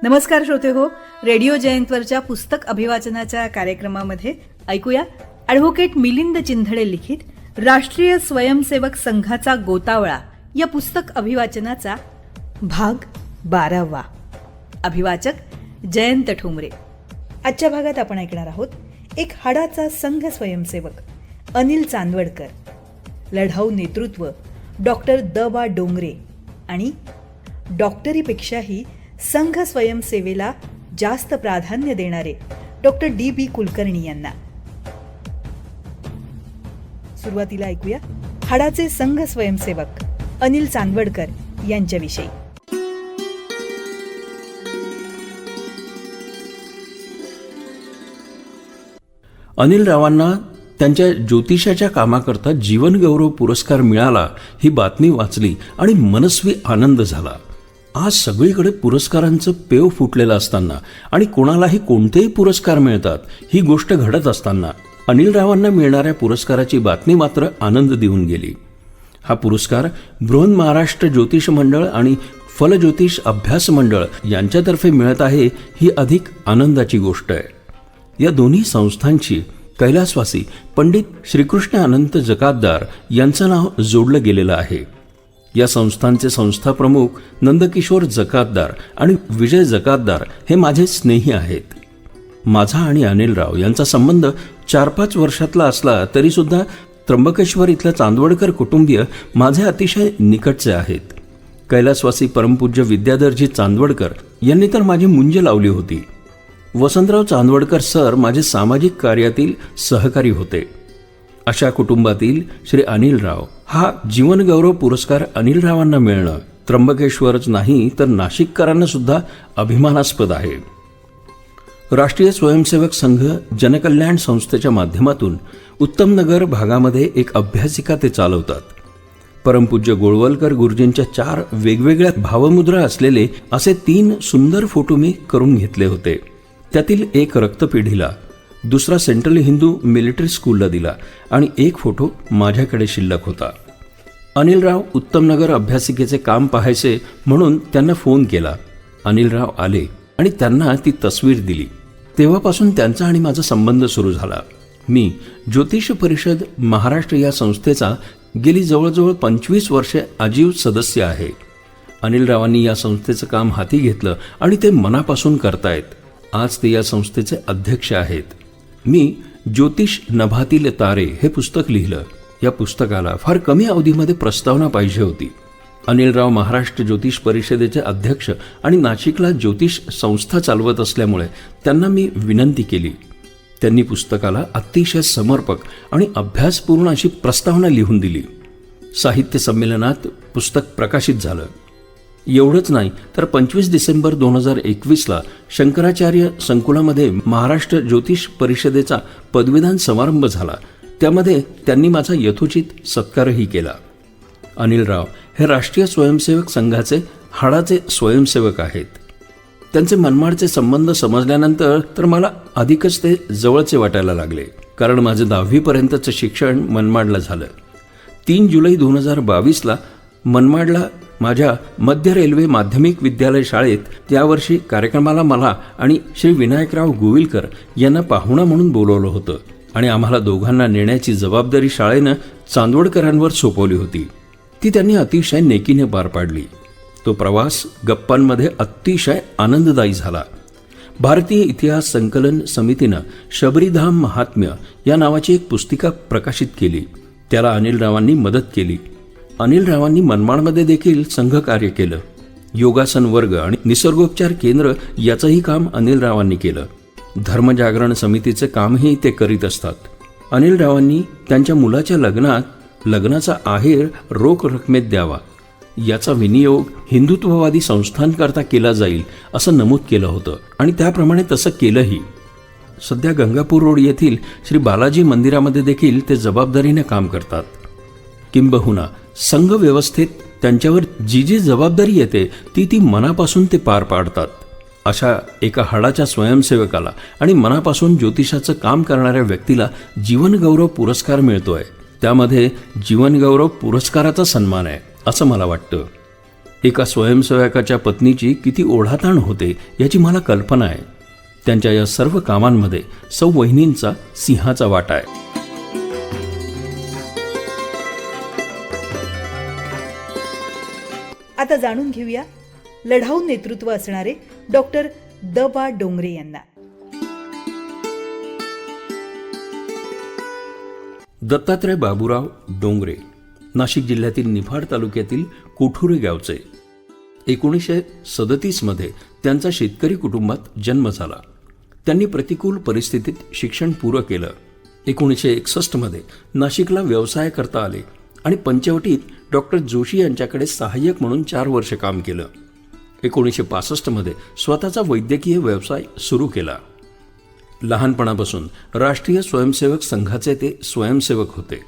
नमस्कार श्रोते हो, रेडिओ जयंतवरच्या पुस्तक अभिवाचनाच्या कार्यक्रमामध्ये ऐकूया ॲडव्होकेट मिलिंद चिंधडे लिखित राष्ट्रीय स्वयंसेवक संघाचा गोतावळा या पुस्तक अभिवाचनाचा भाग 12वा. अभिवाचक जयंत ठोंबरे. आजच्या भागात आपण ऐकणार आहोत एक हाडाचा संघ स्वयंसेवक अनिल चांदवडकर, लढाऊ नेतृत्व डॉक्टर द.बा. डोंगरे आणि डॉक्टरीपेक्षाही संघ स्वयंसेवेला जास्त प्राधान्य देणारे डॉक्टर डी.बी. कुलकर्णी यांना. सुरुवातीला ऐकूया हाडाचे संघ स्वयंसेवक अनिल चांदवडकर यांच्याविषयी. अनिल रावांना त्यांच्या ज्योतिषाच्या कामाकरता जीवनगौरव पुरस्कार मिळाला ही बातमी वाचली आणि मनस्वी आनंद झाला. आज सगळीकडे पुरस्कारांचं पेव फुटलेलं असताना आणि कोणालाही कोणतेही पुरस्कार मिळतात ही गोष्ट घडत असताना अनिल रावांना मिळणाऱ्या पुरस्काराची बातमी मात्र आनंद देऊन गेली. हा पुरस्कार बृहन महाराष्ट्र ज्योतिष मंडळ आणि फलज्योतिष अभ्यास मंडळ यांच्यातर्फे मिळत आहे ही अधिक आनंदाची गोष्ट आहे. या दोन्ही संस्थांची कैलासवासी पंडित श्रीकृष्ण अनंत जकातदार यांचं नाव जोडलं गेलेलं आहे. या संस्थांचे संस्थाप्रमुख नंदकिशोर जकातदार आणि विजय जकातदार हे माझे स्नेही आहेत. माझा आणि अनिल राव यांचा संबंध 4-5 वर्षातला असला तरीसुद्धा त्र्यंबकेश्वर इथल्या चांदवडकर कुटुंबीय माझे अतिशय निकटचे आहेत. कैलासवासी परमपूज्य विद्याधरजी चांदवडकर यांनी तर माझी मुंज लावली होती. वसंतराव चांदवडकर सर माझे सामाजिक कार्यातील सहकारी होते. अशा कुटुंबातील श्री अनिल राव हा जीवनगौरव पुरस्कार अनिल रावांना मिळणं त्र्यंबकेश्वरच नाही तर नाशिककरांना सुद्धा अभिमानास्पद आहे. राष्ट्रीय स्वयंसेवक संघ जनकल्याण संस्थेच्या माध्यमातून उत्तमनगर भागामध्ये एक अभ्यासिका ते चालवतात. परमपूज्य गोळवलकर गुरुजींच्या 4 वेगवेगळ्या भावमुद्रा असलेले असे 3 सुंदर फोटो मी करून घेतले होते. त्यातील एक रक्तपेढीला, दुसरा सेंट्रल हिंदू मिलिटरी स्कूलला दिला आणि एक फोटो माझ्याकडे शिल्लक होता. अनिलराव उत्तमनगर अभ्यासिकेचे काम पाहायचे म्हणून त्यांना फोन केला. अनिलराव आले आणि त्यांना ती तस्वीर दिली. तेव्हापासून त्यांचा आणि माझा संबंध सुरू झाला. मी ज्योतिष परिषद महाराष्ट्र या संस्थेचा गेली जवळजवळ 25 वर्षे आजीव सदस्य आहे. अनिलरावांनी या संस्थेचं काम हाती घेतलं आणि ते मनापासून करतायत. आज ते या संस्थेचे अध्यक्ष आहेत. मी ज्योतिष नभातील तारे हे पुस्तक लिहिलं. या पुस्तकाला फार कमी अवधीमध्ये प्रस्तावना पाहिजे होती. अनिलराव महाराष्ट्र ज्योतिष परिषदेचे अध्यक्ष आणि नाशिकला ज्योतिष संस्था चालवत असल्यामुळे त्यांना मी विनंती केली. त्यांनी पुस्तकाला अतिशय समर्पक आणि अभ्यासपूर्ण अशी प्रस्तावना लिहून दिली. साहित्य संमेलनात पुस्तक प्रकाशित झालं. एवढंच नाही तर 25 डिसेंबर 2021ला शंकराचार्य संकुलामध्ये महाराष्ट्र ज्योतिष परिषदेचा पदवीदान समारंभ झाला. त्यामध्ये त्यांनी माझा यथोचित सत्कारही केला. अनिलराव हे राष्ट्रीय स्वयंसेवक संघाचे हाडाचे स्वयंसेवक आहेत. त्यांचे मनमाडचे संबंध समजल्यानंतर तर मला अधिकच ते जवळचे वाटायला लागले, कारण माझे 10वीपर्यंतचं शिक्षण मनमाडला झालं. 3 जुलै 2022ला मनमाडला माझ्या मध्य रेल्वे माध्यमिक विद्यालय शाळेत त्यावर्षी कार्यक्रमाला मला आणि श्री विनायकराव गोविलकर यांना पाहुणा म्हणून बोलवलं होतं आणि आम्हाला दोघांना नेण्याची जबाबदारी शाळेनं चांदवडकरांवर सोपवली होती. ती त्यांनी अतिशय नेकीने पार पाडली. तो प्रवास गप्पांमध्ये अतिशय आनंददायी झाला. भारतीय इतिहास संकलन समितीनं शबरीधाम महात्म्य या नावाची एक पुस्तिका प्रकाशित केली. त्याला अनिलरावांनी मदत केली. अनिलरावांनी मनमाडमध्ये देखील संघकार्य केलं. योगासन वर्ग आणि निसर्गोपचार केंद्र याचंही काम अनिलरावांनी केलं. धर्मजागरण समितीचे कामही ते करीत असतात. अनिलरावांनी त्यांच्या मुलाच्या लग्नाचा आहेर रोख रकमेत द्यावा, याचा विनियोग हिंदुत्ववादी संस्थांकरता केला जाईल असं नमूद केलं होतं आणि त्याप्रमाणे तसं केलंही. सध्या गंगापूर रोड येथील श्री बालाजी मंदिरामध्ये देखील ते जबाबदारीने काम करतात. किंबहुना संघ व्यवस्थेत त्यांच्यावर जी जबाबदारी येते ती मनापासून ते पार पाडतात. अशा एका हाडाच्या स्वयंसेवकाला आणि मनापासून ज्योतिषाचं काम करणाऱ्या व्यक्तीला जीवनगौरव पुरस्कार मिळतोय. त्यामध्ये जीवनगौरव पुरस्काराचा सन्मान आहे असं मला वाटतं. एका स्वयंसेवकाच्या पत्नीची किती ओढाताण होते याची मला कल्पना आहे. त्यांच्या या सर्व कामांमध्ये सौ वहिनींचा सिंहाचा वाटा आहे. आता जाणून घेऊया लढाऊ नेतृत्व असणारे डॉक्टर द.बा. डोंगरे यांना. दत्तात्रय बाबूराव डोंगरे नाशिक जिल्ह्यातील निफाड तालुक्यातील कोठुरे गावचे. 1937 मध्ये त्यांचा शेतकरी कुटुंबात जन्म झाला. त्यांनी प्रतिकूल परिस्थितीत शिक्षण पूर्ण केलं. 1961 मध्ये नाशिकला व्यवसाय करता आले आणि पंचवटीत डॉक्टर जोशी यांच्याकडे सहाय्यक म्हणून 4 वर्ष काम केलं. 1965 मध्ये स्वतःचा वैद्यकीय व्यवसाय सुरू केला. लहानपणापासून राष्ट्रीय स्वयंसेवक संघाचे ते स्वयंसेवक होते.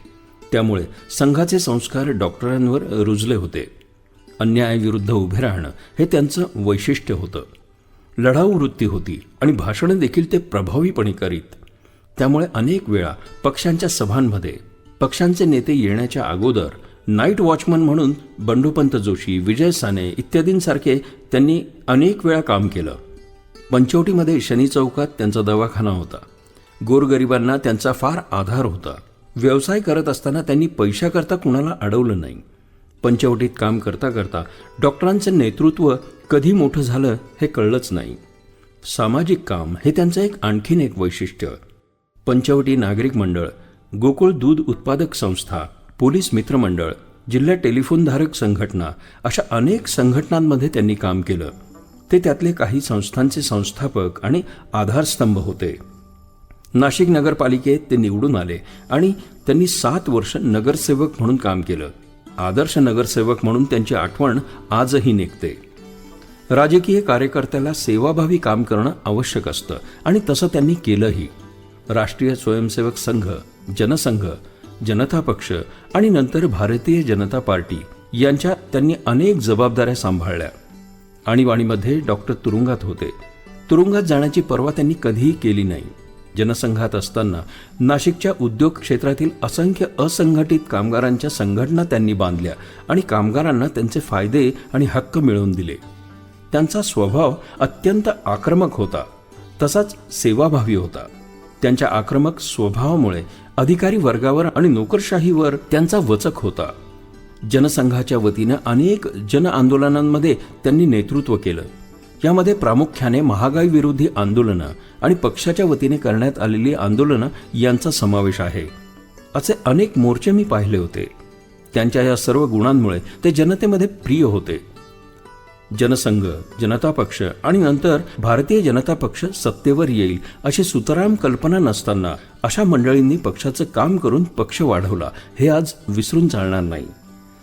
त्यामुळे संघाचे संस्कार डॉक्टरांवर रुजले होते. अन्यायाविरुद्ध उभे राहणं हे त्यांचं वैशिष्ट्य होतं. लढाऊ वृत्ती होती आणि भाषणं देखील ते प्रभावीपणे करीत. त्यामुळे अनेक वेळा पक्षांच्या सभांमध्ये पक्षांचे नेते येण्याच्या अगोदर नाईट वॉचमन म्हणून बंडोपंत जोशी, विजय साने इत्यादींसारखे त्यांनी अनेक वेळा काम केलं. पंचवटीमध्ये शनी चौकात त्यांचा दवाखाना होता. गोरगरिबांना त्यांचा फार आधार होता. व्यवसाय करत असताना त्यांनी पैशाकरता कुणाला अडवलं नाही. पंचवटीत काम करता करता डॉक्टरांचं नेतृत्व कधी मोठं झालं हे कळलंच नाही. सामाजिक काम हे त्यांचं आणखीन एक वैशिष्ट्य. पंचवटी नागरिक मंडळ, गोकुळ दूध उत्पादक संस्था, पोलीस मित्रमंडळ, जिल्हा टेलिफोनधारक संघटना अशा अनेक संघटनांमध्ये त्यांनी काम केलं. ते त्यातले काही संस्थांचे संस्थापक आणि आधारस्तंभ होते. नाशिक नगरपालिकेत ते निवडून आले आणि त्यांनी 7 वर्ष नगरसेवक म्हणून काम केलं. आदर्श नगरसेवक म्हणून त्यांची आठवण आजही निघते. राजकीय कार्यकर्त्याला सेवाभावी काम करणं आवश्यक असतं आणि तसं त्यांनी केलंही. राष्ट्रीय स्वयंसेवक संघ, जनसंघ, जनता पक्ष आणि नंतर भारतीय जनता पार्टी यांच्या त्यांनी अनेक जबाबदाऱ्या सांभाळल्या. आणीबाणीमध्ये डॉक्टर तुरुंगात होते. तुरुंगात जाण्याची पर्वा त्यांनी कधीही केली नाही. जनसंघात असताना नाशिकच्या उद्योग क्षेत्रातील असंख्य असंघटित कामगारांच्या संघटना त्यांनी बांधल्या आणि कामगारांना त्यांचे फायदे आणि हक्क मिळवून दिले. त्यांचा स्वभाव अत्यंत आक्रमक होता, तसाच सेवाभावी होता. त्यांच्या आक्रमक स्वभावामुळे अधिकारी वर्गावर आणि नोकरशाहीवर त्यांचा वचक होता. जनसंघाच्या वतीनं अनेक जन आंदोलनांमध्ये त्यांनी नेतृत्व केलं. यामध्ये प्रामुख्याने महागाई विरोधी आंदोलनं आणि पक्षाच्या वतीने करण्यात आलेली आंदोलनं यांचा समावेश आहे. असे अनेक मोर्चे मी पाहिले होते. त्यांच्या या सर्व गुणांमुळे ते जनतेमध्ये प्रिय होते. जनसंघ, जनता पक्ष आणि नंतर भारतीय जनता पक्ष सत्तेवर येईल अशी सुतराम कल्पना नसताना अशा मंडळींनी पक्षाचं काम करून पक्ष वाढवला हे आज विसरून चालणार नाही.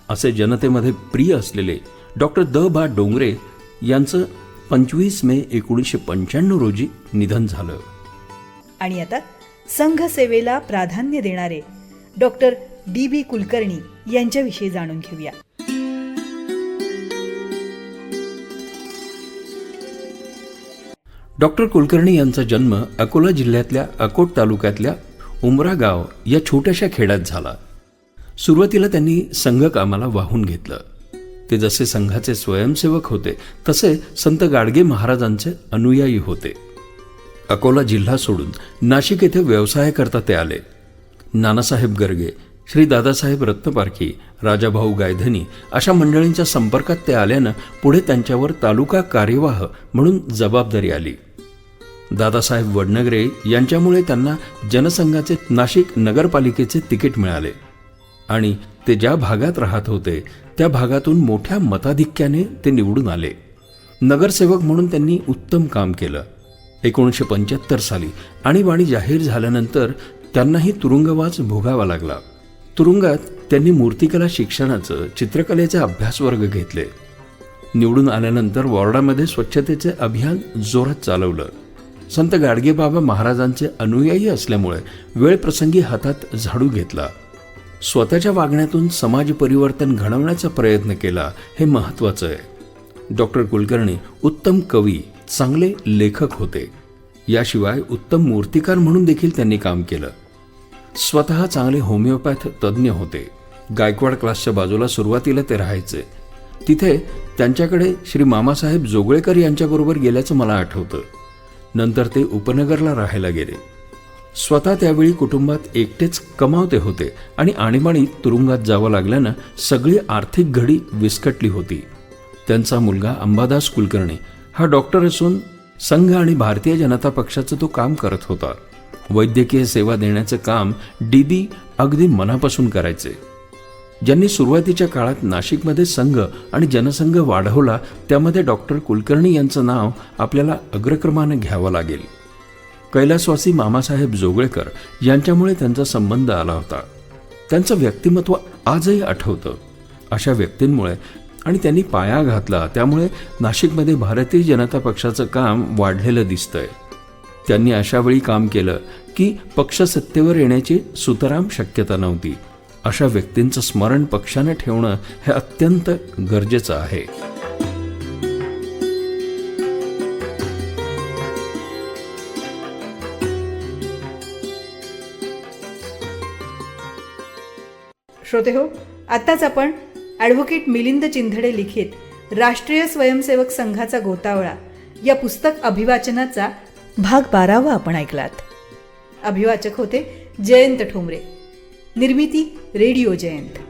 असे जनतेमध्ये प्रिय असलेले डॉक्टर द.बा. डोंगरे यांचं 25 मे 1995 रोजी निधन झालं. आणि आता संघ सेवेला प्राधान्य देणारे डॉक्टर डी.बी. कुलकर्णी यांच्याविषयी जाणून घेऊया. डॉक्टर कुलकर्णी यांचा जन्म अकोला जिल्ह्यातल्या अकोट तालुक्यातल्या उमरा गाव या छोट्याशा खेड्यात झाला. सुरुवातीला त्यांनी संघ कामाला वाहून घेतलं. ते जसे संघाचे स्वयंसेवक होते तसे संत गाडगे महाराजांचे अनुयायी होते. अकोला जिल्हा सोडून नाशिक येथे व्यवसाय करता ते आले. नानासाहेब गर्गे, श्री दादासाहेब रत्नपारखी, राजाभाऊ गायधनी अशा मंडळींच्या संपर्कात ते आल्यानं पुढे त्यांच्यावर तालुका कार्यवाह म्हणून जबाबदारी आली. दादासाहेब वडनगरे यांच्यामुळे त्यांना जनसंघाचे नाशिक नगरपालिकेचे तिकीट मिळाले आणि ते ज्या भागात राहत होते त्या भागातून मोठ्या मताधिक्याने ते निवडून आले. नगरसेवक म्हणून त्यांनी उत्तम काम केलं. 1975 साली आणीबाणी जाहीर झाल्यानंतर त्यांनाही तुरुंगवास भोगावा लागला. तुरुंगात त्यांनी मूर्तिकला शिक्षणाचं, चित्रकलेचे अभ्यासवर्ग घेतले. निवडून आल्यानंतर वॉर्डामध्ये स्वच्छतेचे अभियान जोरात चालवलं. संत गाडगेबाबा महाराजांचे अनुयायी असल्यामुळे वेळप्रसंगी हातात झाडू घेतला. स्वतःच्या वागण्यातून समाज परिवर्तन घडवण्याचा प्रयत्न केला हे महत्त्वाचं आहे. डॉक्टर कुलकर्णी उत्तम कवी, चांगले लेखक होते. याशिवाय उत्तम मूर्तिकार म्हणून देखील त्यांनी काम केलं. स्वतः चांगले होमिओपॅथ तज्ज्ञ होते. गायकवाड क्लासच्या बाजूला सुरुवातीला ते राहायचे. तिथे त्यांच्याकडे श्री मामासाहेब जोगळेकर यांच्याबरोबर गेल्याचं मला आठवतं. नंतर ते उपनगरला राहायला गेले. स्वतः त्यावेळी कुटुंबात एकटेच कमावते होते आणि आणीबाणीत तुरुंगात जावं लागल्यानं सगळी आर्थिक घडी विस्कटली होती. त्यांचा मुलगा अंबादास कुलकर्णी हा डॉक्टर असून संघ आणि भारतीय जनता पक्षाचं तो काम करत होता. वैद्यकीय सेवा देण्याचं काम डीबी अगदी मनापासून करायचे. ज्यांनी सुरुवातीच्या काळात नाशिकमध्ये संघ आणि जनसंघ वाढवला त्यामध्ये डॉक्टर कुलकर्णी यांचं नाव आपल्याला अग्रक्रमानं घ्यावं लागेल. कैलासवासी मामासाहेब जोगळेकर यांच्यामुळे त्यांचा संबंध आला होता. त्यांचं व्यक्तिमत्व आजही आठवतं. अशा व्यक्तींमुळे आणि त्यांनी पाया घातला त्यामुळे नाशिकमध्ये भारतीय जनता पक्षाचं काम वाढलेलं दिसतंय. त्यांनी अशावेळी काम केलं की पक्ष सत्तेवर येण्याची सुतराम शक्यता नव्हती. अशा व्यक्तींचं स्मरण पक्षाने ठेवणं हे अत्यंत गरजेचं आहे. श्रोतेहो, आत्ताच आपण ॲडव्होकेट मिलिंद चिंधडे लिखित राष्ट्रीय स्वयंसेवक संघाचा गोतावळा या पुस्तक अभिवाचनाचा भाग 12 आपण ऐकलात. अभिवाचक होते जयंत ठोंबरे. निर्मिती रेडिओ जयंत.